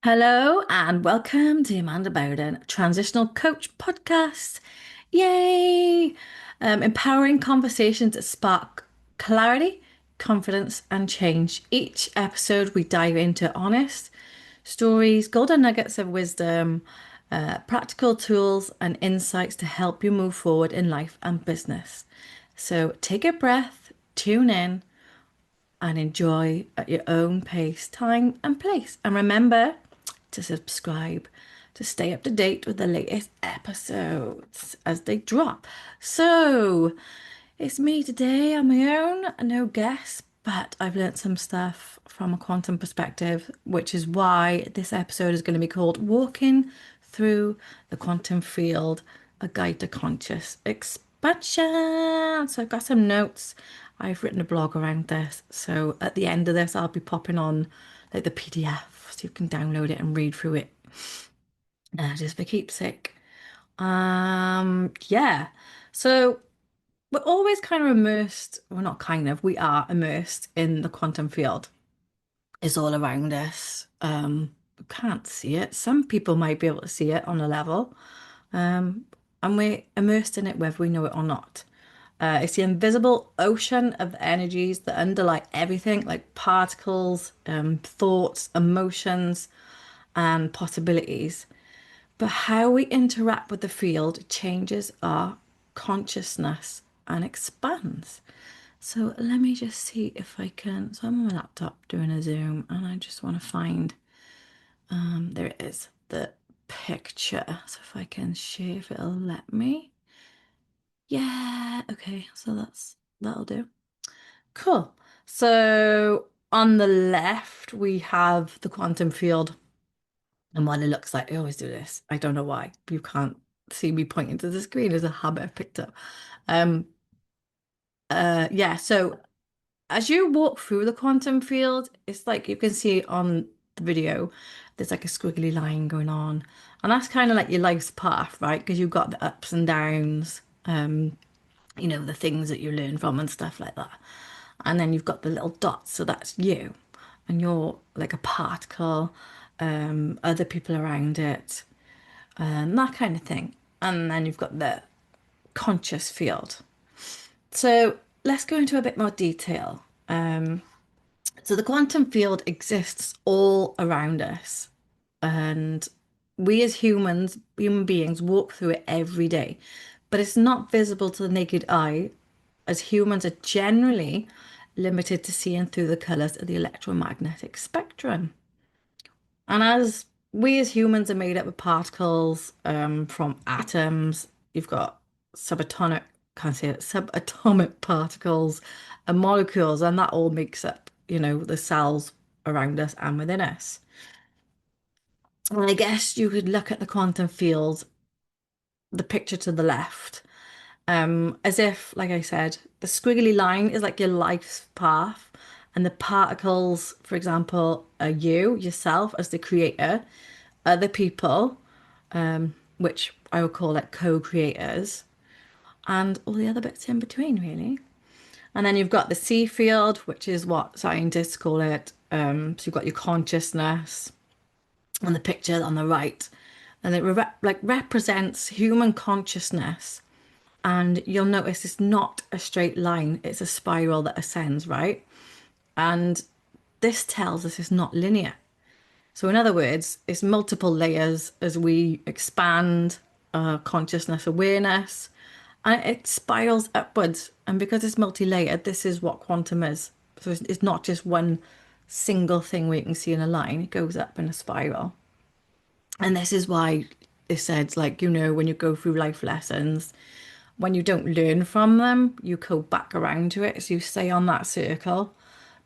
Hello and welcome to Amanda Bowden Transitional Coach podcast. Yay! Empowering conversations that spark clarity, confidence, and change. Each episode, we dive into honest stories, golden nuggets of wisdom, practical tools, and insights to help you move forward in life and business. So take a breath, tune in, and enjoy at your own pace, time, and place. And remember to subscribe to stay up to date with the latest episodes as they drop. So, it's me today on my own, no guests, but I've learnt some stuff from a quantum perspective, which is why this episode is going to be called Walking Through the Quantum Field, a Guide to Conscious Expansion. So I've got some notes. I've written a blog around this. So at the end of this, I'll be popping on like the PDF so you can download it and read through it just for keepsake. Yeah. So we're always kind of immersed, well, not kind of, we are immersed in the quantum field. It's all around us. We can't see it. Some people might be able to see it on a level, um, and we're immersed in it whether we know it or not. It's the invisible ocean of energies that underlie everything, like particles, thoughts, emotions, and possibilities. But how we interact with the field changes our consciousness and expands. So let me just see if I can. So I'm on my laptop doing a Zoom and I just want to find, there it is, the picture. So if I can share, if it'll let me. Yeah, okay, so that'll do. Cool. So on the left, we have the quantum field and what it looks like. I always do this. I don't know why. You can't see me pointing to the screen as a habit I've picked up. Um, yeah, so as you walk through the quantum field, it's like you can see on the video, there's like a squiggly line going on. And that's kind of like your life's path, right? Because you've got the ups and downs, the things that you learn from and stuff like that. And then you've got the little dots, so that's you. And you're like a particle, other people around it, and that kind of thing. And then you've got the conscious field. So let's go into a bit more detail. So the quantum field exists all around us, and we as humans, human beings, walk through it every day. But it's not visible to the naked eye, as humans are generally limited to seeing through the colours of the electromagnetic spectrum. And as we as humans are made up of particles from atoms, you've got subatomic, can't say it, subatomic particles and molecules, and that all makes up, the cells around us and within us. And I guess you could look at the quantum field, the picture to the left, as if, like I said, the squiggly line is like your life's path, and the particles, for example, are you, yourself as the creator, other people, which I would call like co-creators, and all the other bits in between, really. And then you've got the C field, which is what scientists call it. So you've got your consciousness and the picture on the right, and it represents human consciousness. And you'll notice it's not a straight line, it's a spiral that ascends, right? And this tells us it's not linear. So, in other words, it's multiple layers as we expand consciousness awareness and it spirals upwards. And because it's multi layered, this is what quantum is. So, it's not just one single thing where you can see in a line, it goes up in a spiral. And this is why it said, like, when you go through life lessons, when you don't learn from them, you go back around to it. So you stay on that circle.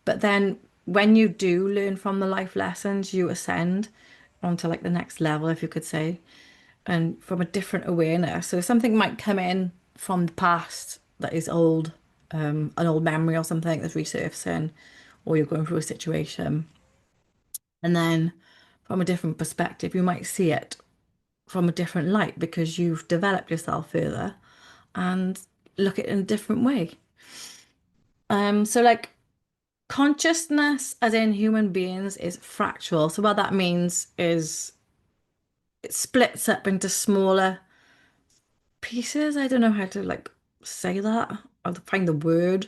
But then when you do learn from the life lessons, you ascend onto like the next level, if you could say, and from a different awareness. So something might come in from the past that is old, an old memory or something that's resurfacing, or you're going through a situation. And then from a different perspective, you might see it from a different light because you've developed yourself further and look at it in a different way. So like Consciousness, as in human beings, is fractal. So what that means is it splits up into smaller pieces. I don't know how to like say that. I'll find the word.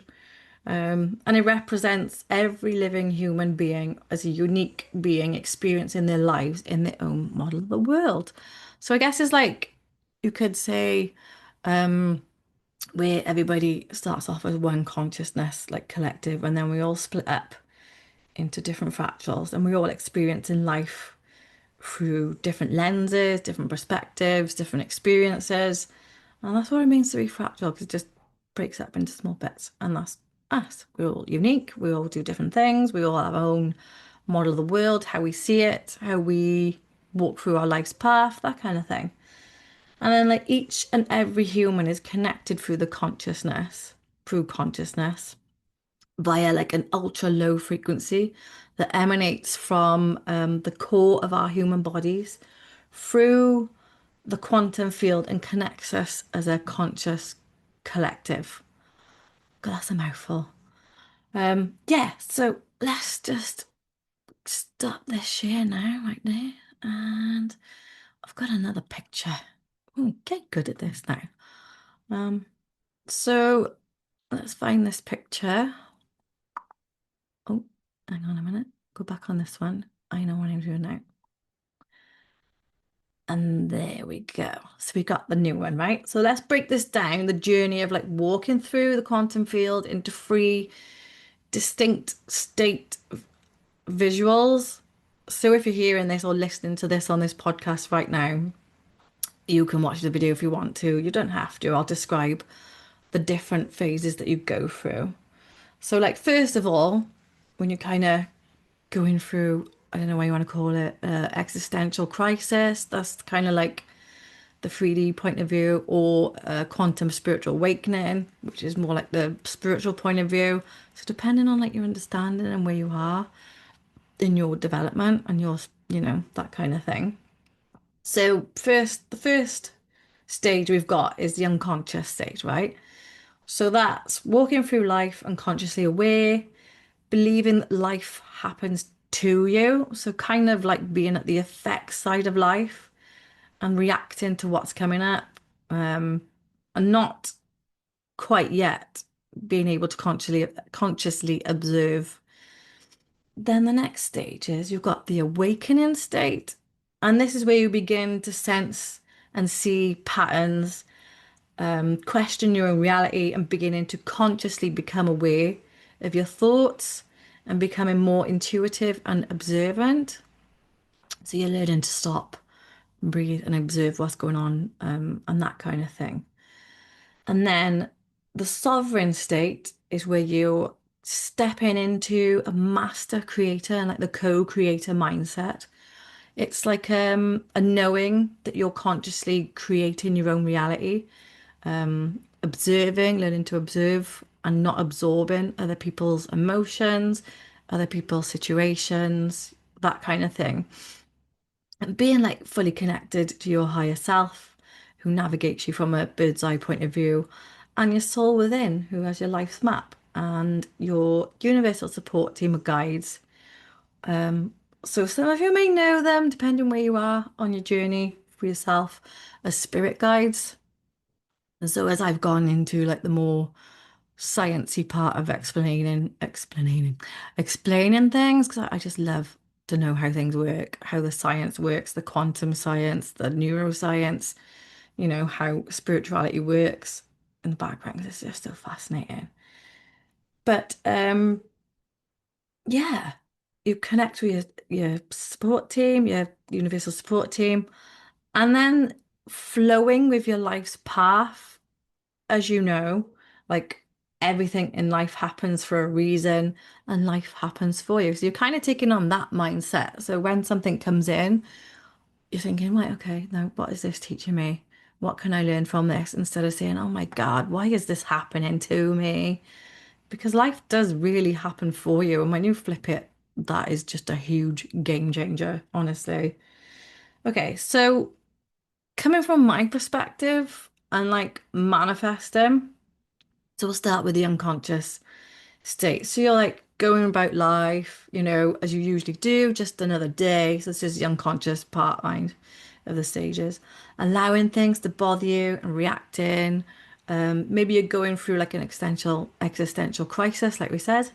And it represents every living human being as a unique being experiencing their lives in their own model of the world. So I guess it's like you could say where everybody starts off as one consciousness, like collective, and then we all split up into different fractals and we all experience in life through different lenses, different perspectives, different experiences. And that's what it means to be fractal, because it just breaks up into small bits. And that's us. We're all unique. We all do different things. We all have our own model of the world, how we see it, how we walk through our life's path, that kind of thing. And then, like, each and every human is connected through consciousness, via like an ultra low frequency that emanates from the core of our human bodies through the quantum field and connects us as a conscious collective. God, that's a mouthful. Yeah, so let's just stop this share now, right there. And I've got another picture. Oh, get good at this now. Um, so let's find this picture. Oh, hang on a minute. Go back on this one. I know what I'm doing now. And there we go. So we got the new one, right? So let's break this down, the journey of like walking through the quantum field into three distinct state visuals. So if you're hearing this or listening to this on this podcast right now, you can watch the video if you want to. You don't have to. I'll describe the different phases that you go through. So like first of all, when you're kind of going through, I don't know what you want to call it, existential crisis, that's kind of like the 3D point of view, or quantum spiritual awakening, which is more like the spiritual point of view. So depending on like your understanding and where you are in your development and your, that kind of thing. So the first stage we've got is the unconscious stage, right? So that's walking through life unconsciously aware, believing that life happens to you. So kind of like being at the effects side of life and reacting to what's coming up, and not quite yet being able to consciously observe. Then the next stage is you've got the awakening state, and this is where you begin to sense and see patterns, question your own reality, and beginning to consciously become aware of your thoughts and becoming more intuitive and observant. So you're learning to stop, breathe, and observe what's going on, and that kind of thing. And then the sovereign state is where you're stepping into a master creator and like the co-creator mindset. It's like a knowing that you're consciously creating your own reality, observing, learning to observe and not absorbing other people's emotions, other people's situations, that kind of thing. And being like fully connected to your higher self, who navigates you from a bird's eye point of view, and your soul within, who has your life's map, and your universal support team of guides. So some of you may know them, depending where you are on your journey for yourself, as spirit guides. And so as I've gone into like the more sciencey part of explaining things, because I just love to know how things work, how the science works, the quantum science, the neuroscience, how spirituality works in the background. It's just so fascinating. But yeah, you connect with your support team, your universal support team, and then flowing with your life's path. As you know, like everything in life happens for a reason and life happens for you. So you're kind of taking on that mindset. So when something comes in, you're thinking, right, okay, now what is this teaching me? What can I learn from this? Instead of saying, oh my God, why is this happening to me? Because life does really happen for you. And when you flip it, that is just a huge game changer, honestly. Okay, so coming from my perspective and like manifesting. So we'll start with the unconscious state. So you're like going about life, as you usually do, just another day. So this is the unconscious part mind of the stages. Allowing things to bother you and reacting. Maybe you're going through like an existential crisis, like we said,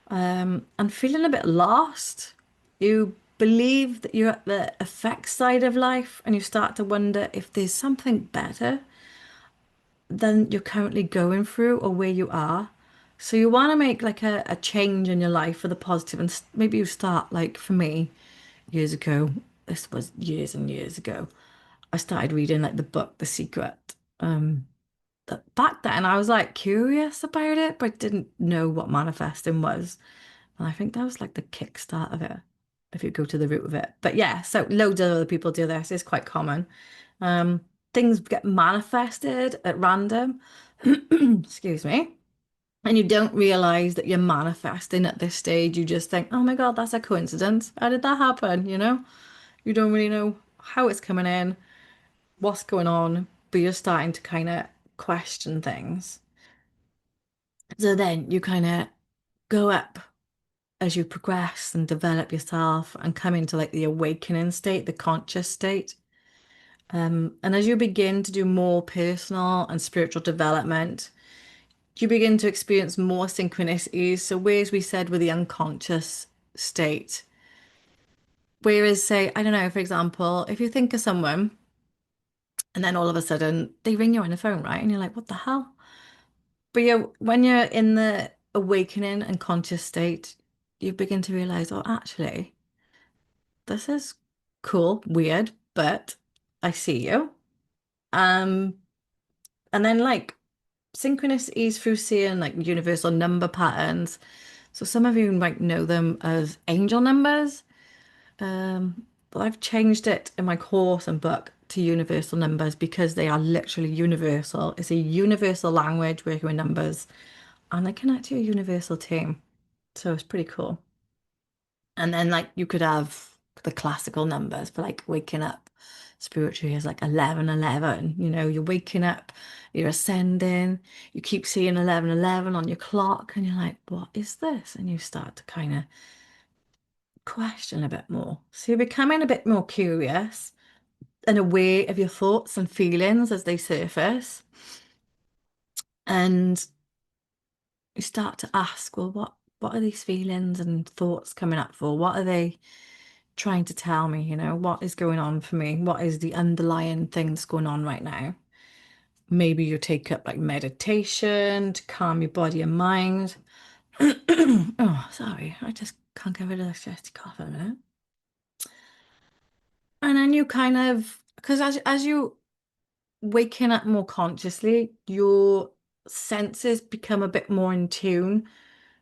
and feeling a bit lost. You believe that you're at the effects side of life and you start to wonder if there's something better than you're currently going through or where you are. So you want to make like a change in your life for the positive, and maybe you start like for me years ago. This was years and years ago. I started reading like the book The Secret. Back then I was like curious about it, but didn't know what manifesting was. And I think that was like the kickstart of it, if you go to the root of it. But yeah, so loads of other people do this. It's quite common. Um, Things get manifested at random. Excuse me. And you don't realize that you're manifesting at this stage. You just think, oh my God, that's a coincidence. How did that happen? You don't really know how it's coming in, what's going on, but you're starting to kind of question things. So then you kind of go up as you progress and develop yourself and come into like the awakening state, the conscious state. And as you begin to do more personal and spiritual development, you begin to experience more synchronicities. So, whereas we said with the unconscious state, whereas, say, I don't know, for example, if you think of someone and then all of a sudden they ring you on the phone, right? And you're like, what the hell? But yeah, when you're in the awakening and conscious state, you begin to realize, oh, actually, this is cool, weird, but I see you. Um, and then like synchronicities through seeing like universal number patterns. So some of you might know them as angel numbers. But I've changed it in my course and book to universal numbers because they are literally universal. It's a universal language working with numbers, and they connect to a universal team. So it's pretty cool. And then like you could have the classical numbers for like waking up spiritually is like 11:11. You're waking up, you're ascending, you keep seeing 11:11 on your clock, and you're like, what is this? And you start to kind of question a bit more. So you're becoming a bit more curious and aware of your thoughts and feelings as they surface. And you start to ask, well, what are these feelings and thoughts coming up for? What are they trying to tell me? What is going on for me? What is the underlying thing that's going on right now? Maybe you take up like meditation to calm your body and mind. Oh, sorry, I just can't get rid of this chesty cough in a minute. And then you kind of, because as you waking up more consciously, your senses become a bit more in tune.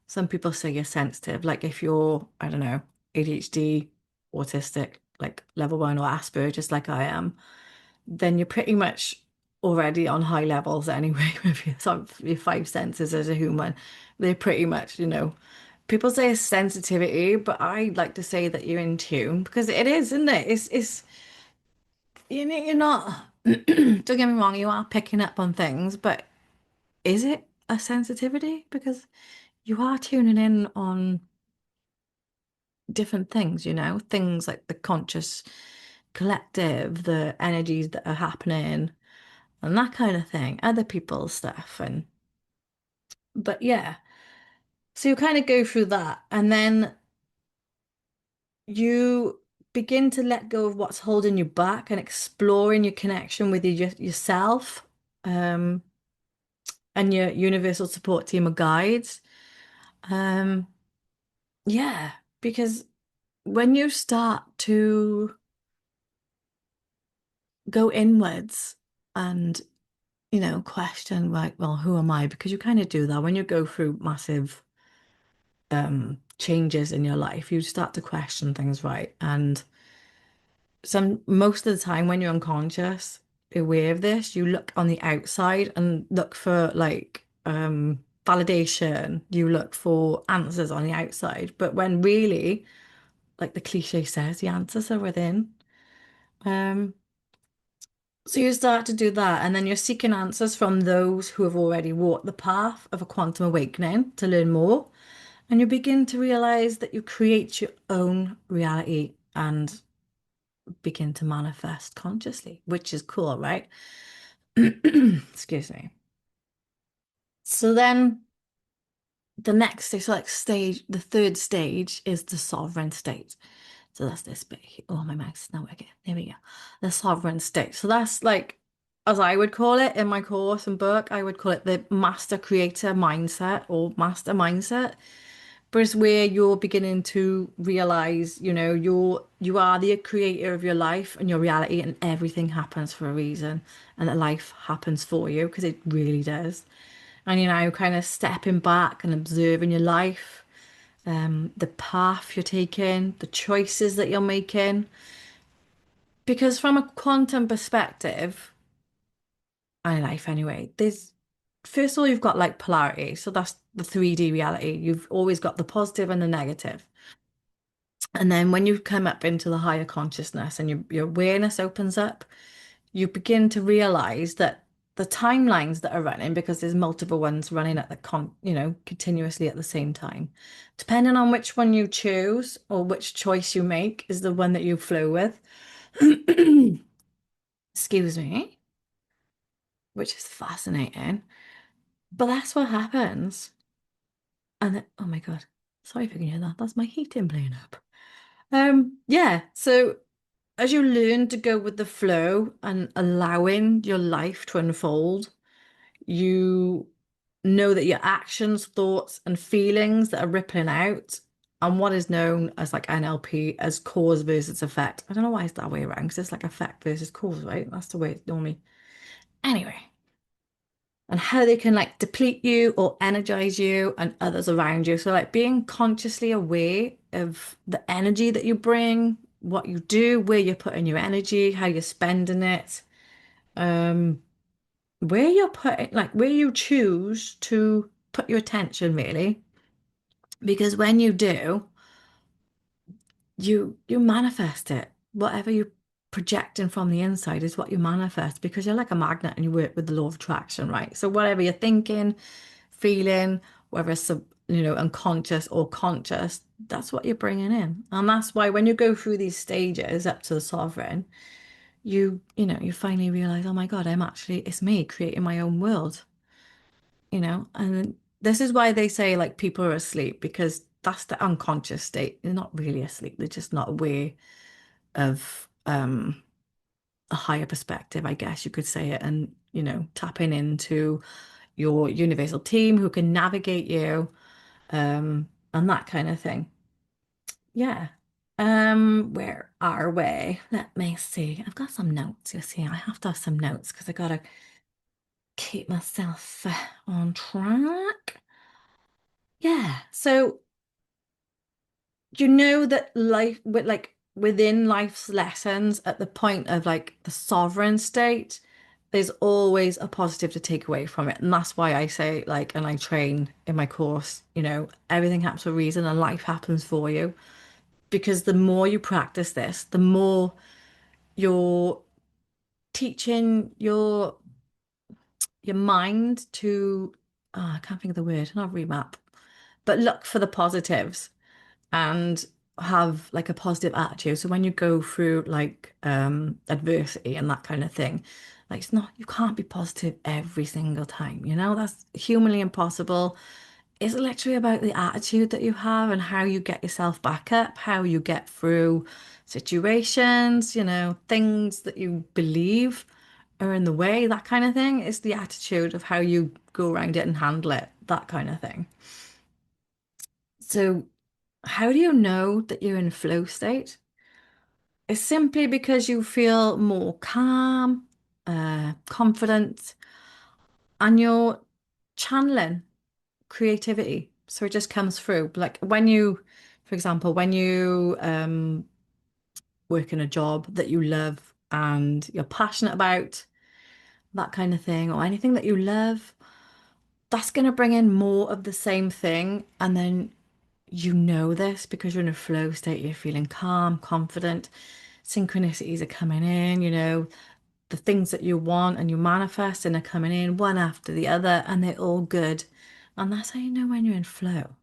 Some people say you're sensitive, like if you're, I don't know, ADHD, autistic, like level 1 or Asperger, just like I am, then you're pretty much already on high levels anyway with your five senses as a human. They're pretty much, people say it's sensitivity, but I like to say that you're in tune because it is, isn't it? It's you're not, don't get me wrong, you are picking up on things, but is it a sensitivity? Because you are tuning in on different things, things like the conscious collective, the energies that are happening, and that kind of thing, other people's stuff. But yeah, so you kind of go through that, and then you begin to let go of what's holding you back and exploring your connection with yourself. Um, and your universal support team of guides. Um, yeah, because when you start to go inwards and, question, like, well, who am I? Because you kind of do that when you go through massive changes in your life, you start to question things, right? And most of the time when you're unconscious, aware of this, you look on the outside and look for like validation, you look for answers on the outside. But when really, like the cliche says, the answers are within. Um, so you start to do that, and then you're seeking answers from those who have already walked the path of a quantum awakening to learn more. And you begin to realize that you create your own reality and begin to manifest consciously, which is cool, right? Excuse me. So then the next stage, so like stage, the third stage is the sovereign state. So that's this bit here. Oh, my mouse is not working. There we go. The sovereign state. So that's like, as I would call it in my course and book, I would call it the master creator mindset or master mindset. But it's where you're beginning to realize, you are the creator of your life and your reality, and everything happens for a reason, and that life happens for you because it really does. And kind of stepping back and observing your life, the path you're taking, the choices that you're making. Because from a quantum perspective, in life anyway, there's first of all, you've got like polarity. So that's the 3D reality. You've always got the positive and the negative. And then when you come up into the higher consciousness and your awareness opens up, you begin to realize that the timelines that are running, because there's multiple ones running at continuously at the same time, depending on which one you choose or which choice you make, is the one that you flow with. Excuse me, which is fascinating. But that's what happens. And then, oh my God, sorry if you can hear that. That's my heating playing up. Yeah, so as you learn to go with the flow and allowing your life to unfold, you know that your actions, thoughts, and feelings that are rippling out and what is known as like NLP as cause versus effect. I don't know why it's that way around because it's like effect versus cause, right? That's the way it's normally. Anyway, and how they can like deplete you or energize you and others around you. So, like being consciously aware of the energy that you bring, what you do, where you're putting your energy, how you're spending it, um, where you're putting, like where you choose to put your attention, really. Because when you do, you manifest it. Whatever you're projecting from the inside is what you manifest because you're like a magnet and you work with the law of attraction, right? So whatever you're thinking, feeling, whether it's unconscious or conscious, that's what you're bringing in. And that's why when you go through these stages up to the sovereign, you finally realize, oh my God, it's me creating my own world, and this is why they say like people are asleep because that's the unconscious state. They're not really asleep. They're just not aware of a higher perspective, I guess you could say it, and tapping into your universal team who can navigate you, and that kind of thing. Yeah. Where are we? Let me see. I've got some notes. You see, I have to have some notes because I gotta keep myself on track. Yeah. So you know that life with like within life's lessons at the point of like the sovereign state, there's always a positive to take away from it. And that's why I say like, and I train in my course, everything happens for a reason and life happens for you. Because the more you practice this, the more you're teaching your mind to, I can't think of the word, not remap, but look for the positives and have like a positive attitude. So when you go through like adversity and that kind of thing, like it's not, you can't be positive every single time, that's humanly impossible. It's literally about the attitude that you have and how you get yourself back up, how you get through situations, things that you believe are in the way, that kind of thing. It's the attitude of how you go around it and handle it, that kind of thing. So, how do you know that you're in flow state? It's simply because you feel more calm, confident, and you're channeling creativity. So it just comes through. Like for example, when you work in a job that you love and you're passionate about, that kind of thing, or anything that you love, that's going to bring in more of the same thing. And then you know this because you're in a flow state, you're feeling calm, confident, synchronicities are coming in, the things that you want and you manifest and are coming in one after the other, and they're all good. And that's how you know when you're in flow.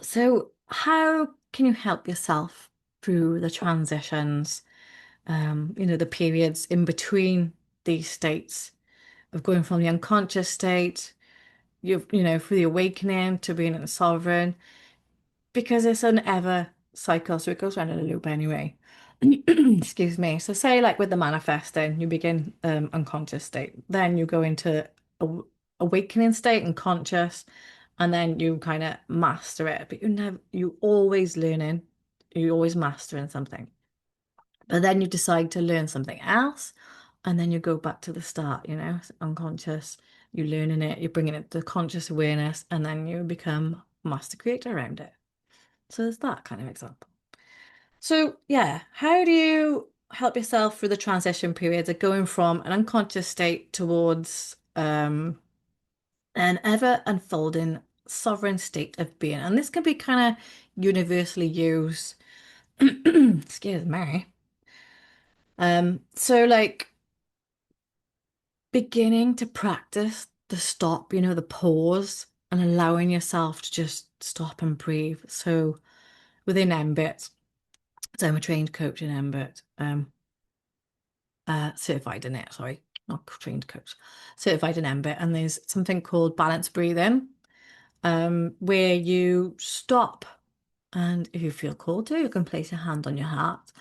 So, how can you help yourself through the transitions, the periods in between these states of going from the unconscious state, through the awakening to being a sovereign, because it's an ever cycle, so it goes around in a loop anyway. Excuse me. So, say like with the manifesting, you begin unconscious state, then you go into a awakening state and conscious, and then you kind of master it. But you always learning, you always mastering something. But then you decide to learn something else, and then you go back to the start, unconscious, you're learning it, you're bringing it to conscious awareness, and then you become master creator around it. So there's that kind of example. So yeah, how do you help yourself through the transition periods of going from an unconscious state towards an ever unfolding sovereign state of being? And this can be kind of universally used. Excuse me. So like beginning to practice the stop, the pause, and allowing yourself to just stop and breathe. So within MBIT, so I'm a trained coach in MBIT, certified in it, sorry, not trained coach, certified in MBIT, and there's something called balance breathing, where you stop, and if you feel called to, you can place your hand on your heart,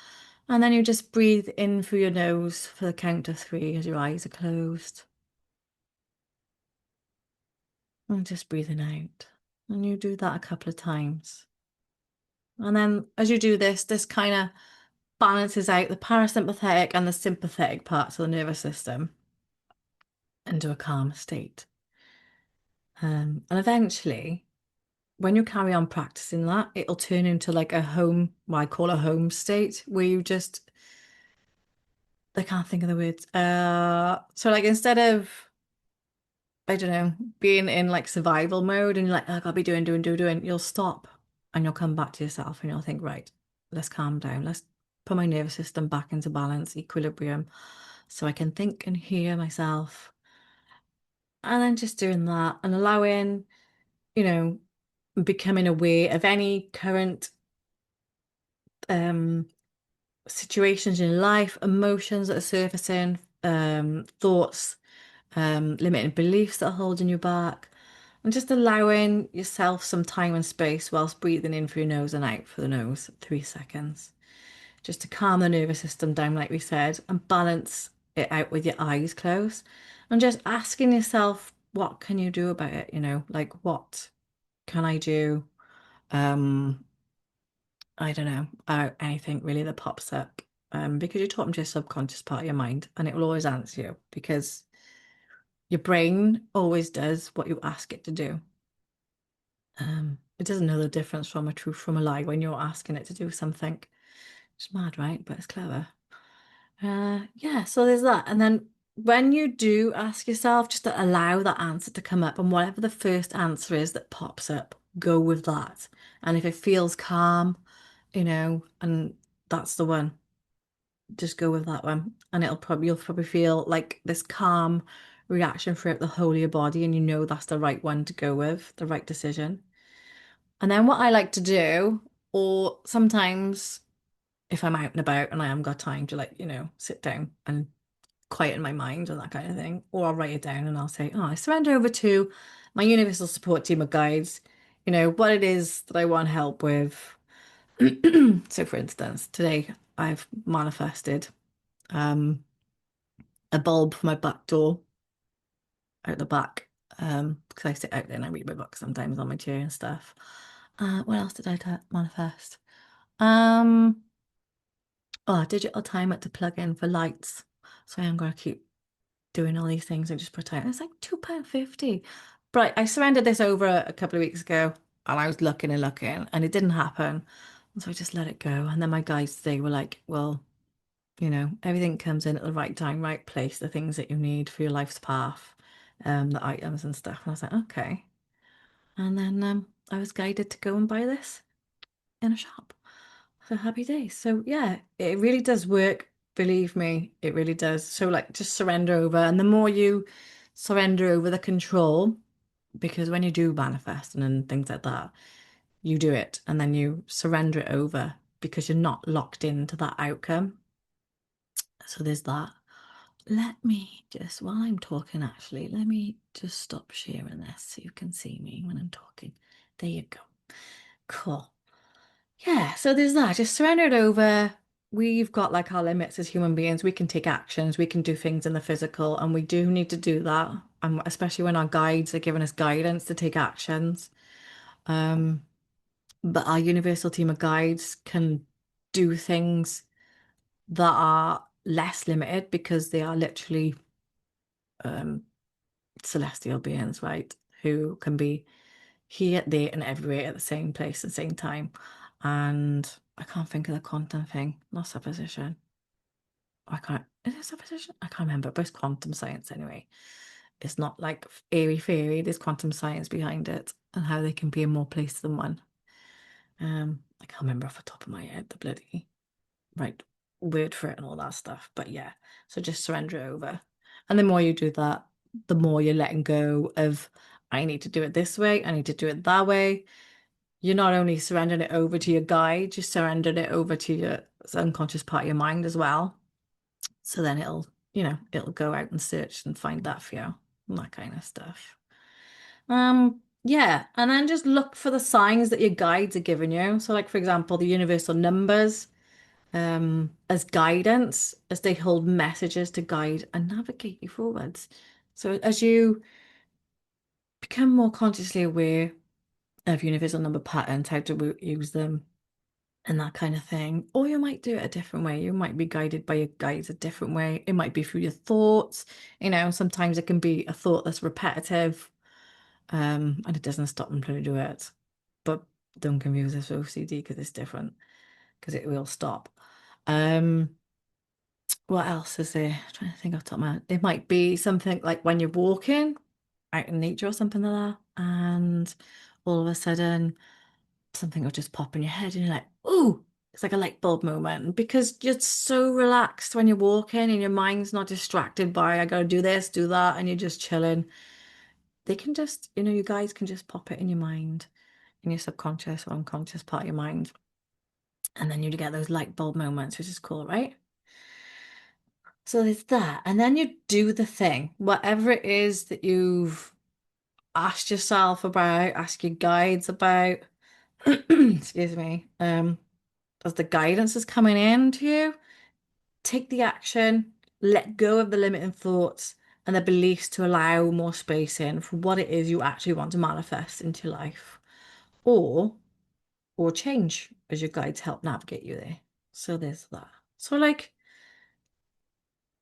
and then you just breathe in through your nose for the count of three as your eyes are closed. And just breathing out. And you do that a couple of times. And then as you do this, this kind of balances out the parasympathetic and the sympathetic parts of the nervous system into a calm state. And eventually, when you carry on practicing that, it'll turn into like a home, what I call a home state, where you just, I can't think of the words. So like instead of I don't know, being in like survival mode and you're like, oh, I gotta be doing, you'll stop and you'll come back to yourself and you'll think, right, let's calm down. Let's put my nervous system back into balance, equilibrium, so I can think and hear myself. And then just doing that and allowing, you know, becoming aware of any current um situations in life, emotions that are surfacing, thoughts, limiting beliefs that are holding you back, and just allowing yourself some time and space whilst breathing in through your nose and out through the nose, 3 seconds, just to calm the nervous system down, like we said, and balance it out with your eyes closed, and just asking yourself, what can you do about it? Like what can I do? Um, I don't know, anything really that pops up. Because you're talking to your subconscious part of your mind, and it will always answer you because your brain always does what you ask it to do. It doesn't know the difference from a truth from a lie when you're asking it to do something. It's mad, right? But it's clever. Yeah, so there's that. And then when you do ask yourself, just to allow that answer to come up, and whatever the first answer is that pops up, go with that. And if it feels calm, and that's the one, just go with that one. And you'll probably feel like this calm reaction throughout the whole of your body, and you know that's the right one to go with, the right decision. And then what I like to do, or sometimes if I'm out and about and I haven't got time to like, sit down and quieten my mind and that kind of thing, or I'll write it down and I'll say, oh, I surrender over to my universal support team of guides, what it is that I want help with. So for instance, today I've manifested a bulb for my back door out the back. Because I sit out there and I read my book sometimes on my chair and stuff. What else did I manifest? Um, oh, digital timer to plug in for lights. So I am gonna keep doing all these things and just pretend. It's like £2.50. But I surrendered this over a couple of weeks ago and I was looking and looking and it didn't happen. And so I just let it go. And then my guys today were like, well, everything comes in at the right time, right place, the things that you need for your life's path, the items and stuff. And I was like, okay. And then I was guided to go and buy this in a shop. So happy days. So yeah, it really does work. Believe me, it really does. So like just surrender over. And the more you surrender over the control, because when you do manifest and things like that, you do it and then you surrender it over because you're not locked into that outcome. So there's that. Let me just, while I'm talking, actually, let me just stop sharing this so you can see me when I'm talking. There you go. Cool. Yeah, so there's that. Just surrender it over. We've got like our limits as human beings. We can take actions, we can do things in the physical, and we do need to do that. Especially when our guides are giving us guidance to take actions. Um, but our universal team of guides can do things that are less limited because they are literally um celestial beings, right? Who can be here, there, and everywhere at the same place at the same time. And I can't think of the quantum thing, not supposition. I can't, is it supposition? I can't remember, but it's quantum science anyway. It's not like airy fairy, there's quantum science behind it and how they can be in more places than one. I can't remember off the top of my head the bloody right word for it and all that stuff. But yeah, so just surrender it over. And the more you do that, the more you're letting go of, I need to do it this way, I need to do it that way. You're not only surrendering it over to your guide, you're surrendering it over to your unconscious part of your mind as well. So then it'll go out and search and find that for you, and that kind of stuff. Yeah, and then just look for the signs that your guides are giving you. So, like for example, the universal numbers, as guidance, as they hold messages to guide and navigate you forwards. So as you become more consciously aware of universal number patterns, how to use them, and that kind of thing, or you might do it a different way. You might be guided by your guides a different way. It might be through your thoughts. Sometimes it can be a thought that's repetitive, and it doesn't stop them trying to do it. But don't confuse this with OCD because it's different, because it will stop. Um, What else is there? I'm trying to think off the top of my head. It might be something like when you're walking out in nature or something like that, and all of a sudden something will just pop in your head, and you're like, "Ooh!" It's like a light bulb moment because you're so relaxed when you're walking, and your mind's not distracted by I gotta do this, do that, and you're just chilling. They can just, you guys can just pop it in your mind, in your subconscious or unconscious part of your mind, and then you get those light bulb moments, which is cool, right? So there's that. And then you do the thing, whatever it is that you've asked yourself about, ask your guides about. Excuse me. As the guidance is coming in to you, take the action, let go of the limiting thoughts and the beliefs to allow more space in for what it is you actually want to manifest into life. Or change as your guides help navigate you there. So there's that. So like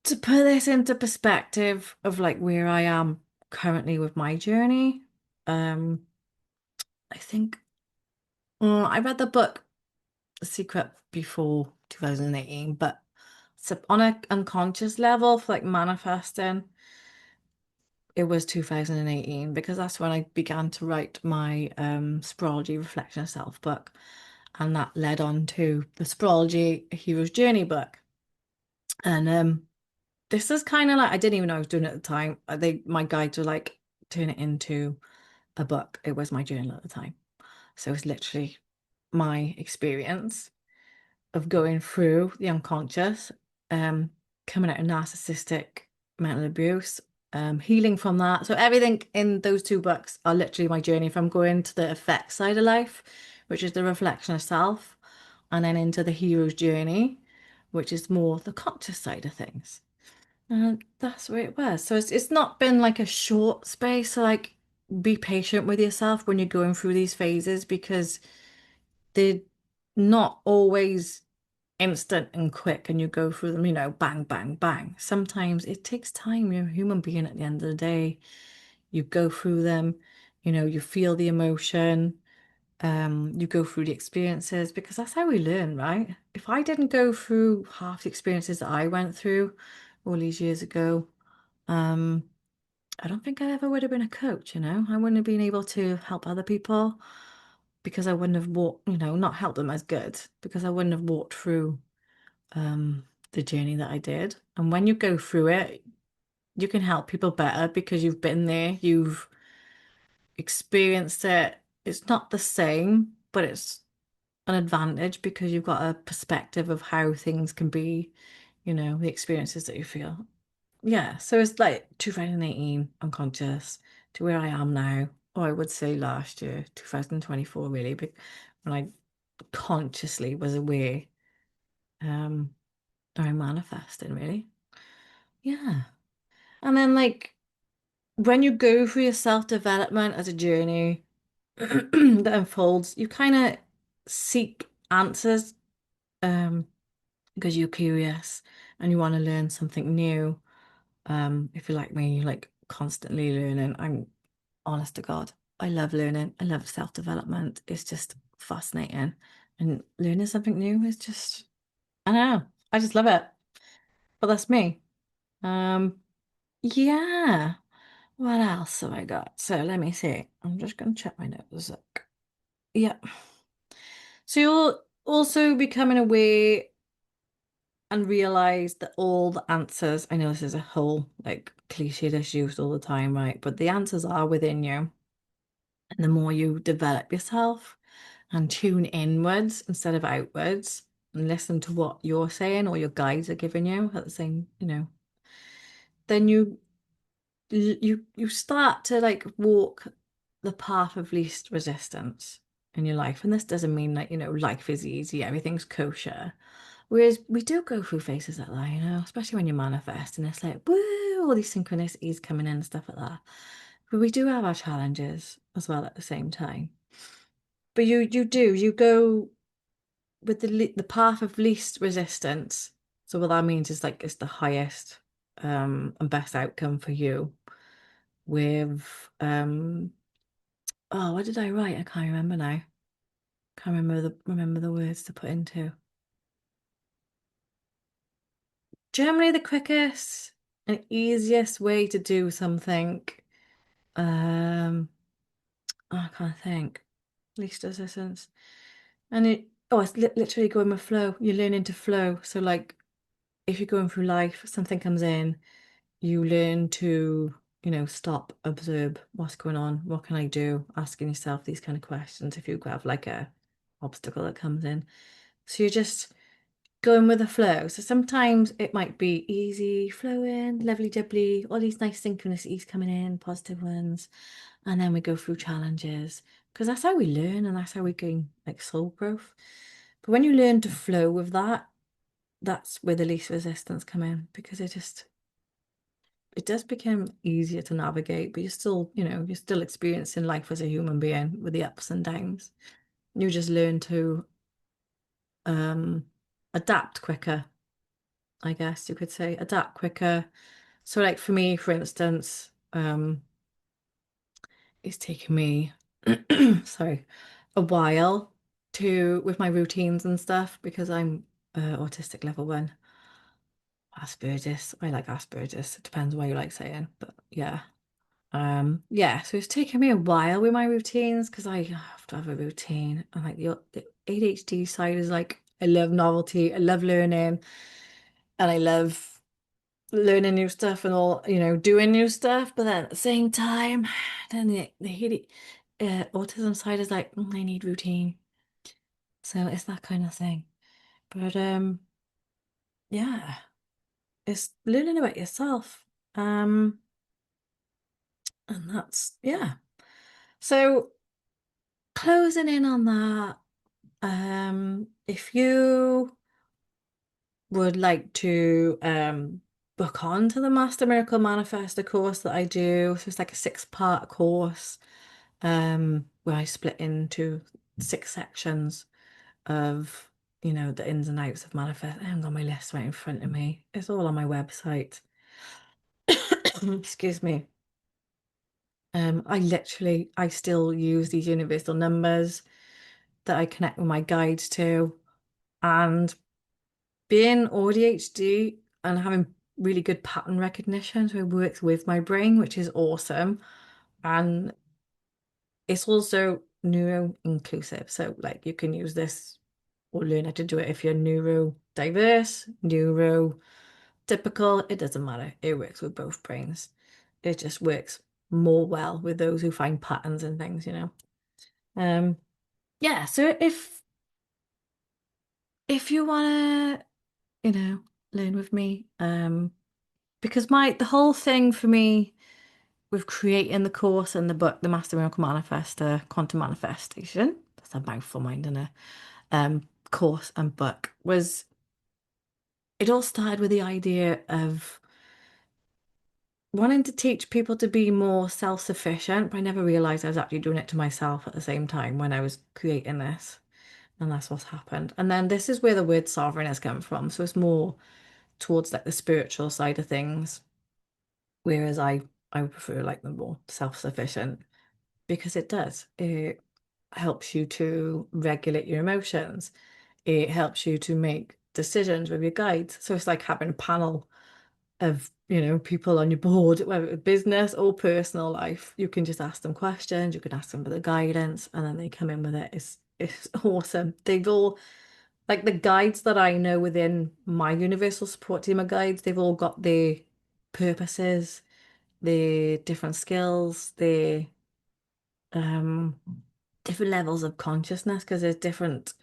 to put this into perspective of like where I am currently with my journey, um, I think I read the book The Secret before 2018, but so on an unconscious level for like manifesting, it was 2018 because that's when I began to write my Spirology Reflection of Self book, and that led on to the Spirology A Hero's Journey book. And this is kind of like I didn't even know I was doing it at the time. My guides were like, turn it into a book. It was my journal at the time. So it's literally my experience of going through the unconscious, um, coming out of narcissistic mental abuse, healing from that. So everything in those two books are literally my journey from going to the effect side of life, which is the reflection of self, and then into the hero's journey, which is more the conscious side of things. And that's where it was. So it's not been like a short space. So like be patient with yourself when you're going through these phases because they're not always instant and quick and you go through them, bang, bang, bang. Sometimes it takes time. You're a human being at the end of the day. You go through them, you feel the emotion, you go through the experiences because that's how we learn, right? If I didn't go through half the experiences that I went through all these years ago, um, I don't think I ever would have been a coach, I wouldn't have been able to help other people because I wouldn't have walked, not help them as good because I wouldn't have walked through the journey that I did. And when you go through it, you can help people better because you've been there, you've experienced it. It's not the same, but it's an advantage because you've got a perspective of how things can be, the experiences that you feel. Yeah, so it's like 2018 unconscious to where I am now, or I would say last year, 2024, really, when I consciously was aware, um, or manifesting, really. Yeah. And then like when you go through your self-development as a journey that unfolds, you kind of seek answers, um, because you're curious and you want to learn something new. If you're like me, you're like constantly learning. I'm honest to God, I love learning. I love self-development. It's just fascinating. And learning something new is just, I don't know, I just love it. But that's me. Um, yeah. What else have I got? So let me see. I'm just gonna check my notes. Look. Yeah. So you're also becoming aware and realize that all the answers, I know this is a whole like cliche that's used all the time, right? But the answers are within you. And the more you develop yourself and tune inwards instead of outwards and listen to what you're saying or your guides are giving you at the same, then you start to like walk the path of least resistance in your life. And this doesn't mean that, life is easy, everything's kosher. Whereas we do go through phases like that, especially when you manifest and it's like, woo, all these synchronicities coming in and stuff like that. But we do have our challenges as well at the same time. But you go with the path of least resistance. So what that means is like it's the highest and best outcome for you with oh, what did I write? I can't remember now. Can't remember the words to put into. Generally the quickest and easiest way to do something. Um oh, I can't think. Least resistance. And it's literally going with flow. You're learning to flow. So like if you're going through life, something comes in, you learn to, stop, observe what's going on, what can I do, asking yourself these kind of questions if you have like a obstacle that comes in. So you're just going with the flow. So sometimes it might be easy, flowing, lovely jubbly, all these nice synchronicities coming in, positive ones. And then we go through challenges because that's how we learn and that's how we gain like soul growth. But when you learn to flow with that, that's where the least resistance come in because it does become easier to navigate, but you're still experiencing life as a human being with the ups and downs. You just learn to um adapt quicker, I guess you could say, adapt quicker. So like for me, for instance, it's taken me sorry, a while to with my routines and stuff because I'm autistic level 1. Asperger's. I like Asperger's. It depends what you like saying, but yeah. Yeah, so it's taken me a while with my routines because I have to have a routine. And like the ADHD side is like I love novelty, I love learning, and I love learning new stuff and all, doing new stuff. But then at the same time, then the autism side is like, I need routine. So it's that kind of thing. But yeah, it's learning about yourself. Um, and that's yeah. So closing in on that, if you would like to book on to the Master Miracle Manifesto course that I do, so it's like a 6-part course, where I split into 6 sections of, the ins and outs of manifest. I haven't got my list right in front of me. It's all on my website. Excuse me. I still use these universal numbers that I connect with my guides to. And being ADHD and having really good pattern recognition, so it works with my brain, which is awesome. And it's also neuro inclusive. So like you can use this or learn how to do it if you're neurodiverse, neurotypical, it doesn't matter. It works with both brains. It just works more well with those who find patterns and things. Um, yeah, so if you wanna, learn with me, because my the whole thing for me with creating the course and the book, the Master Miracle Manifestor, Quantum Manifestation, that's a mouthful, mind, isn't it? Course and book was it all started with the idea of wanting to teach people to be more self-sufficient, but I never realized I was actually doing it to myself at the same time when I was creating this. And that's what's happened. And then this is where the word sovereign has come from. So it's more towards like the spiritual side of things, whereas I would prefer like the more self-sufficient because it does. It helps you to regulate your emotions. It helps you to make decisions with your guides. So it's like having a panel of, people on your board, whether it's business or personal life. You can just ask them questions, you can ask them for the guidance, and then they come in with it. It's awesome. They've all like the guides that I know within my universal support team of guides, they've all got their purposes, their different skills, their um different levels of consciousness because there's different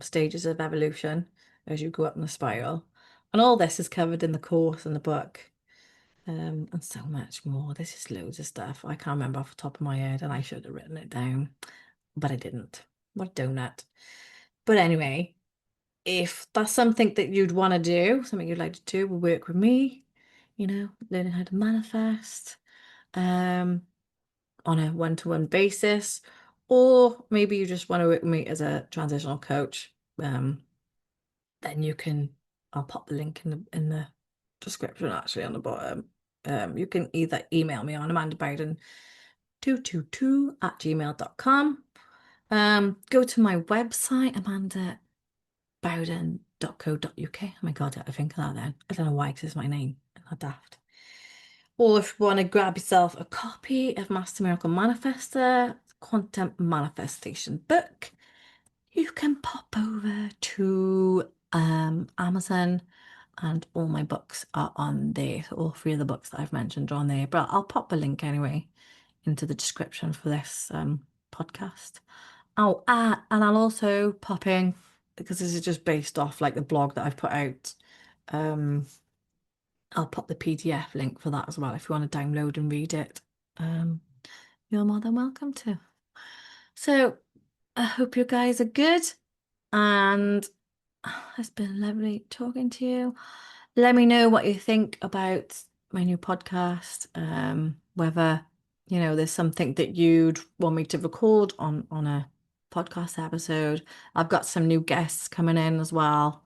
stages of evolution as you go up in the spiral. And all this is covered in the course and the book. And so much more. There's just loads of stuff. I can't remember off the top of my head, and I should have written it down, but I didn't. What a donut. But anyway, if that's something that you'd want to do, something you'd like to do, will work with me, learning how to manifest, um, on a one-to-one basis, or maybe you just want to work with me as a transitional coach, then you can, I'll pop the link in the description actually on the bottom. You can either email me on Amanda Bowden 222 at gmail.com. Go to my website, amandabowden.co.uk. Oh my God, I think of that then. I don't know why, because it's my name. I'm not daft. Or if you want to grab yourself a copy of Master Miracle Manifestor, Quantum Manifestation book, you can pop over to Amazon and all my books are on there. So all three of the books that I've mentioned are on there. But I'll pop a link anyway into the description for this podcast. Oh, and I'll also pop in, because this is just based off like the blog that I've put out. Um, I'll pop the PDF link for that as well if you want to download and read it. Um, you're more than welcome to. So I hope you guys are good, and it's been lovely talking to you. Let me know what you think about my new podcast. Whether, there's something that you'd want me to record on a podcast episode. I've got some new guests coming in as well.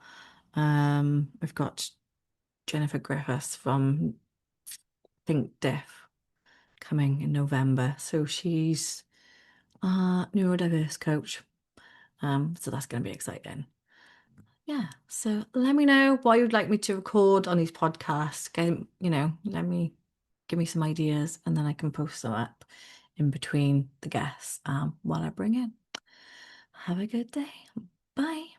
We've got Jennifer Griffiths from Think Diff coming in November. So she's a neurodiverse coach. So that's going to be exciting. Yeah. So let me know what you'd like me to record on these podcasts. Let me give me some ideas and then I can post them up in between the guests while I bring in. Have a good day. Bye.